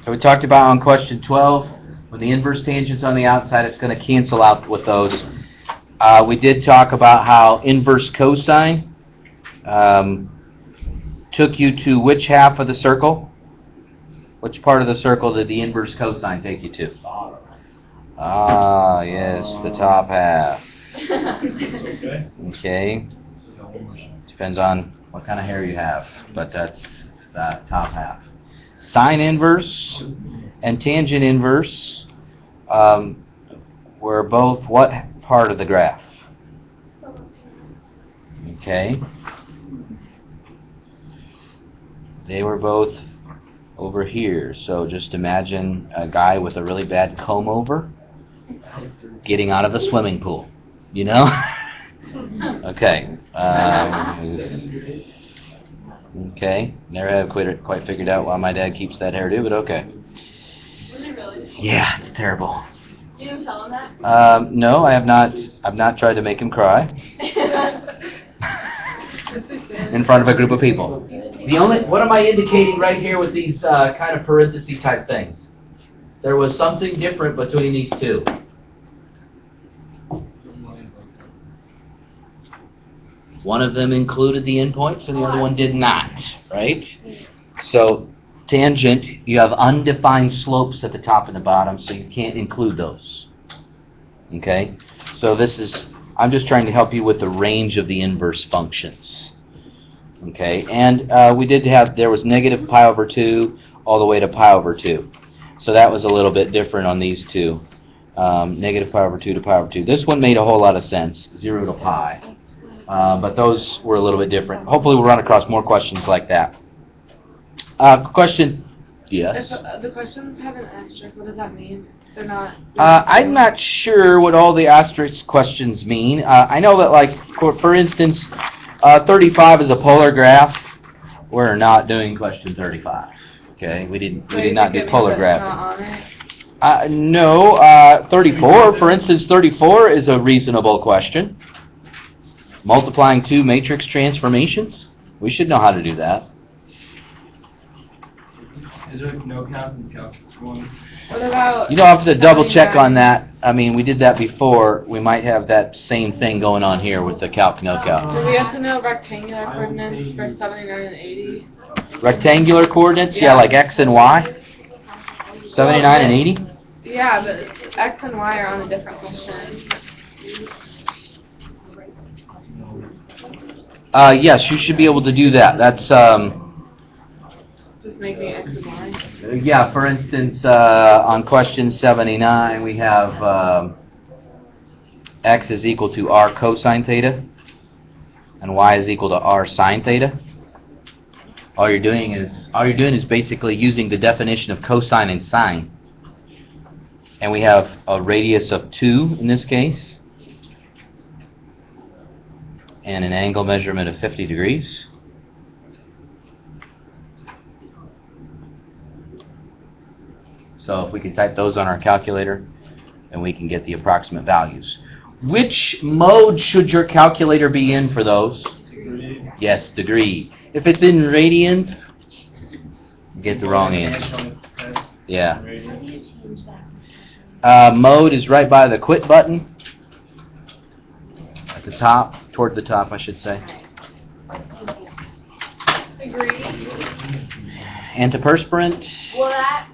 So we talked about on question 12, when the inverse tangent's on the outside, it's going to cancel out with those. We did talk about how inverse cosine took you to which half of the circle? Which part of the circle did the inverse cosine take you to? Ah, yes, the top half. Okay. Depends on what kind of hair you have, but that's the top half. Sine inverse and tangent inverse were both what part of the graph? Okay. They were both over here. So just imagine a guy with a really bad comb over getting out of the swimming pool. You know? Okay. Okay. Never have quite figured out why my dad keeps that hairdo, but okay. Was it really? Yeah, it's terrible. You didn't tell him that? No, I have not. I've not tried to make him cry in front of a group of people. What am I indicating right here with these kind of parenthesis type things? There was something different between these two. One of them included the endpoints and the other one did not, right? So tangent, you have undefined slopes at the top and the bottom, so you can't include those. Okay? So I'm just trying to help you with the range of the inverse functions. Okay? And there was negative pi over 2 all the way to pi over 2. So that was a little bit different on these two. Negative pi over 2 to pi over 2. This one made a whole lot of sense, 0 to pi. But those were a little bit different. Hopefully we'll run across more questions like that. Question? Yes? If the questions have an asterisk, what does that mean? They're not... I'm not sure what all the asterisk questions mean. I know that, like, for instance, 35 is a polar graph. We're not doing question 35. Okay? We did not do polar graphing. No, 34, for instance, 34 is a reasonable question. Multiplying two matrix transformations? We should know how to do that. Is there no count in calc one? What about... You know, I'll have to double check on that. I mean, we did that before. We might have that same thing going on here with the calc, no calc. Do we have to know rectangular coordinates for 79 and 80? Rectangular coordinates? Yeah, like x and y? 79 and 80? Yeah, but x and y are on a different question. Yes, you should be able to do that. That's, Just making x and y? yeah, for instance, on question 79, we have x is equal to r cosine theta, and y is equal to r sine theta. All you're doing is basically using the definition of cosine and sine. And we have a radius of 2 in this case, and an angle measurement of 50 degrees. So if we can type those on our calculator, then we can get the approximate values. Which mode should your calculator be in for those? Degree. Yes, degree. If it's in radians, you get the wrong answer. Yeah. Mode is right by the quit button. At the top, toward the top, I should say. Agree. Antiperspirant. Will that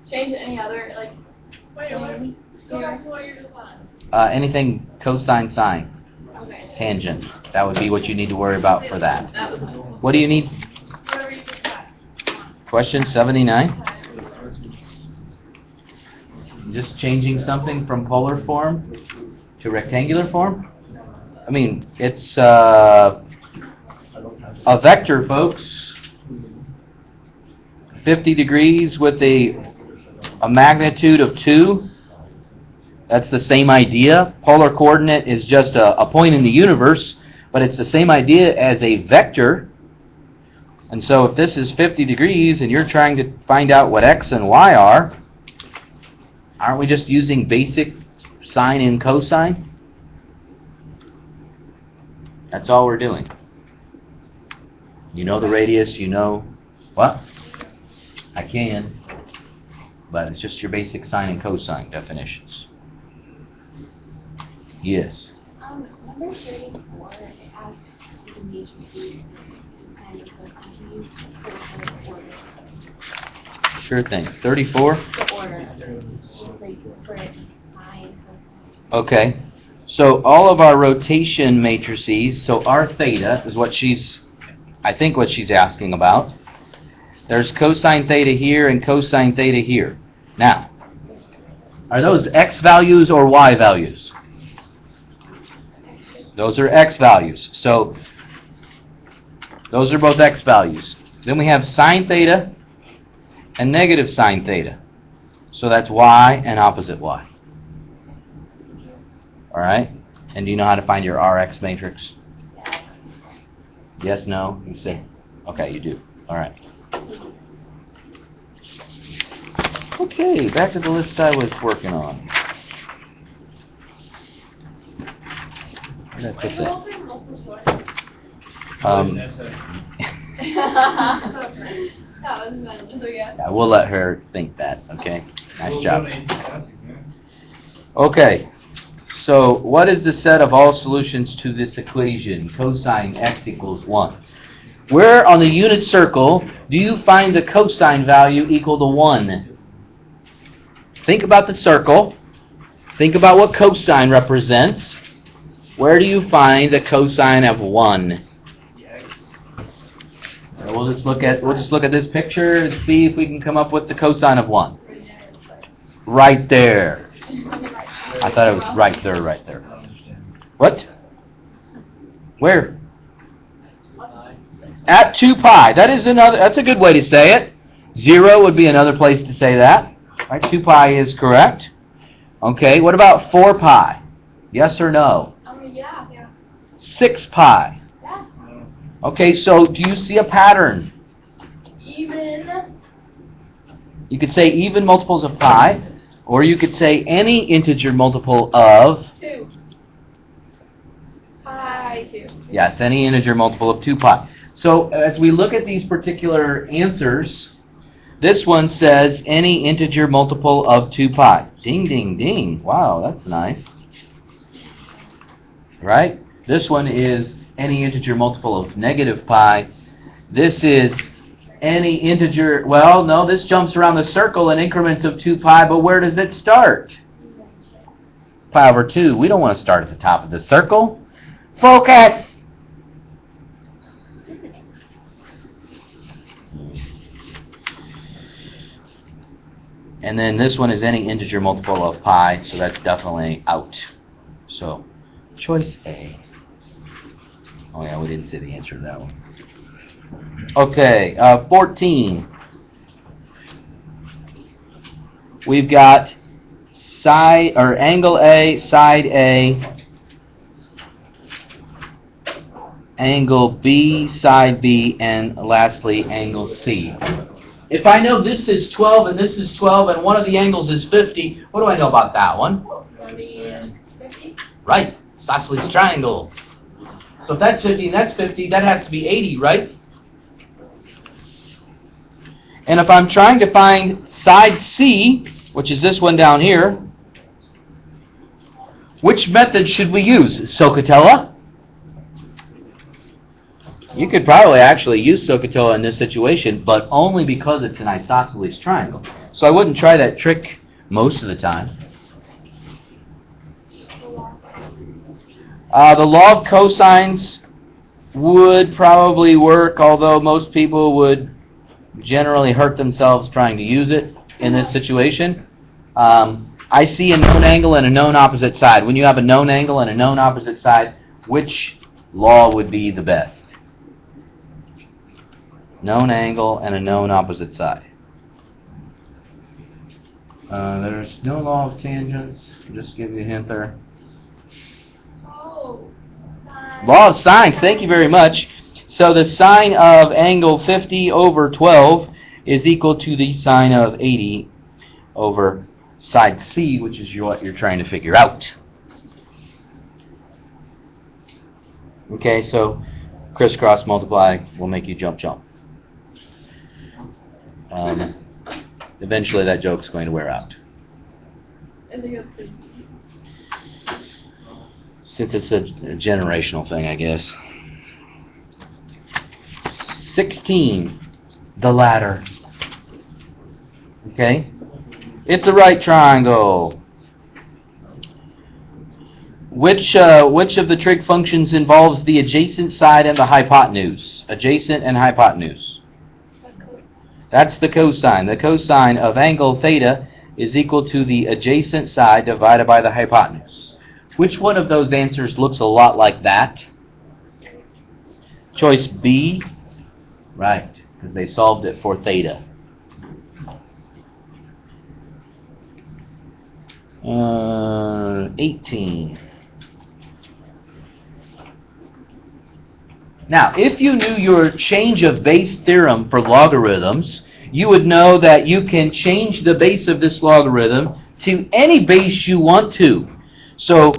change any other, like... Wait, go back to what you're just on. Anything cosine sine. Okay. Tangent. That would be what you need to worry about for that. That was... What do you need? Whatever you just got. Question 79. Just changing something from polar form to rectangular form? I mean, it's a vector, folks. 50 degrees with a magnitude of 2. That's the same idea. Polar coordinate is just a point in the universe, but it's the same idea as a vector. And so if this is 50 degrees and you're trying to find out what x and y are, aren't we just using basic sine and cosine? That's all we're doing. You know the radius, you know... What? I can. but it's just your basic sine and cosine definitions. Yes. Number 34, it asks the matrices and the cosine. Can you use the order? Sure thing. 34? The order. Like for sine, cosine. Okay. So all of our rotation matrices, so r theta is what I think what she's asking about. There's cosine theta here and cosine theta here. Now, are those x values or y values? Those are x values. So those are both x values. Then we have sine theta and negative sine theta. So that's y and opposite y. All right? And do you know how to find your Rx matrix? Yes, no? You say? Okay, you do. All right. Okay, back to the list I was working on. Where did I put that? Yeah, we'll let her think that, okay? Nice job. Okay, so what is the set of all solutions to this equation, cosine x equals 1? Where on the unit circle do you find the cosine value equal to 1? Think about the circle. Think about what cosine represents. Where do you find the cosine of 1? We'll just look at this picture and see if we can come up with the cosine of 1. Right there. I thought it was right there, right there. What? Where? At 2 pi. That's a good way to say it. 0 would be another place to say that. Right, 2 pi is correct. Okay, what about 4 pi? Yes or no? Yeah. 6 pi. Yeah. Okay, so do you see a pattern? Even. You could say even multiples of pi, or you could say any integer multiple of... 2. Pi 2. Yes, any integer multiple of 2 pi. So as we look at these particular answers, this one says any integer multiple of 2 pi. Ding, ding, ding. Wow, that's nice. Right? This one is any integer multiple of negative pi. This is any integer, well, no, this jumps around the circle in increments of 2 pi, but where does it start? Pi over 2. We don't want to start at the top of the circle. Focus! And then this one is any integer multiple of pi, so that's definitely out. So, choice A. Oh yeah, we didn't say the answer to that one. Okay, 14. We've got angle A, side A, angle B, side B, and lastly angle C. If I know this is 12 and this is 12 and one of the angles is 50, what do I know about that one? 50. Right, isosceles triangle. So if that's 50 and that's 50, that has to be 80, right? And if I'm trying to find side C, which is this one down here, which method should we use? SOHCAHTOA? You could probably actually use SOHCAHTOA in this situation, but only because it's an isosceles triangle. So I wouldn't try that trick most of the time. The law of cosines would probably work, although most people would generally hurt themselves trying to use it in this situation. I see a known angle and a known opposite side. When you have a known angle and a known opposite side, which law would be the best? Known angle and a known opposite side. There's no law of tangents. Just give you a hint there. Oh. Law of sines, thank you very much. So the sine of angle 50 over 12 is equal to the sine of 80 over side C, which is what you're trying to figure out. Okay, so crisscross multiply will make you jump. eventually that joke's going to wear out. I think it's pretty. Since it's a generational thing, I guess. 16, the ladder. Okay? It's a right triangle. Which of the trig functions involves the adjacent side and the hypotenuse? Adjacent and hypotenuse. That's the cosine. The cosine of angle theta is equal to the adjacent side divided by the hypotenuse. Which one of those answers looks a lot like that? Choice B. Right, because they solved it for theta. 18. Now, if you knew your change of base theorem for logarithms, you would know that you can change the base of this logarithm to any base you want to. So,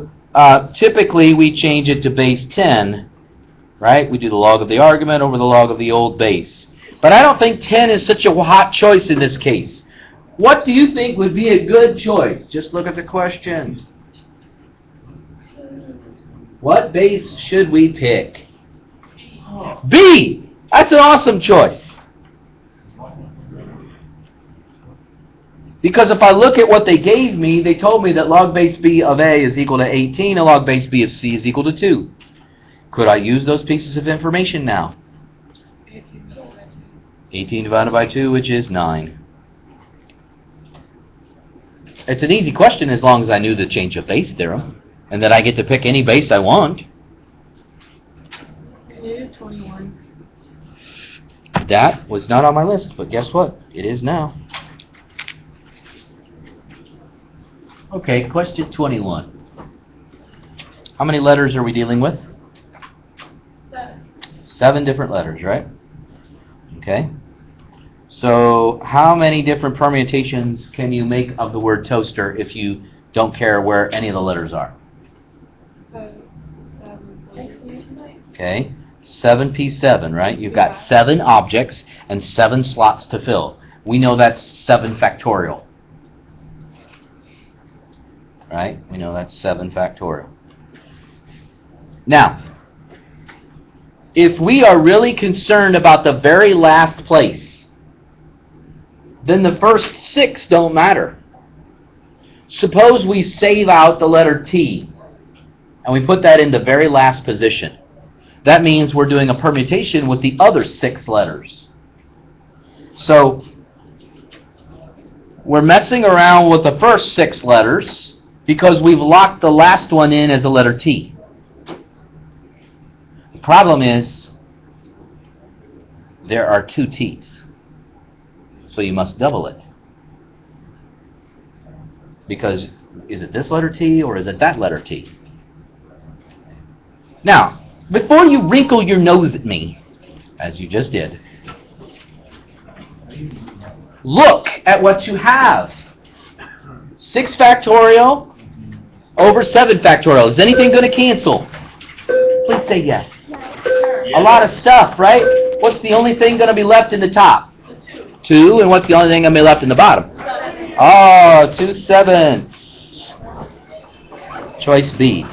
typically we change it to base 10, right? We do the log of the argument over the log of the old base. But I don't think 10 is such a hot choice in this case. What do you think would be a good choice? Just look at the question. What base should we pick? B! That's an awesome choice. Because if I look at what they gave me, they told me that log base B of A is equal to 18 and log base B of C is equal to 2. Could I use those pieces of information now? 18 divided by 2, which is 9. It's an easy question as long as I knew the change of base theorem, and that I get to pick any base I want. Negative 21. That was not on my list, but guess what? It is now. Okay, question 21. How many letters are we dealing with? 7 different letters, right? Okay. So, how many different permutations can you make of the word toaster if you don't care where any of the letters are? Okay. 7p7, right? You've got 7 objects and 7 slots to fill. We know that's 7 factorial. Right? We know that's 7 factorial. Now, if we are really concerned about the very last place, then the first 6 don't matter. Suppose we save out the letter T, and we put that in the very last position. That means we're doing a permutation with the other 6 letters. So, we're messing around with the first 6 letters because we've locked the last one in as a letter T. The problem is, there are 2 T's. So you must double it. Because, is it this letter T or is it that letter T? Now, before you wrinkle your nose at me, as you just did, look at what you have. 6 factorial over 7 factorial. Is anything going to cancel? Please say yes. A lot of stuff, right? What's the only thing going to be left in the top? 2, and what's the only thing going to be left in the bottom? Oh, 2/7. Choice B.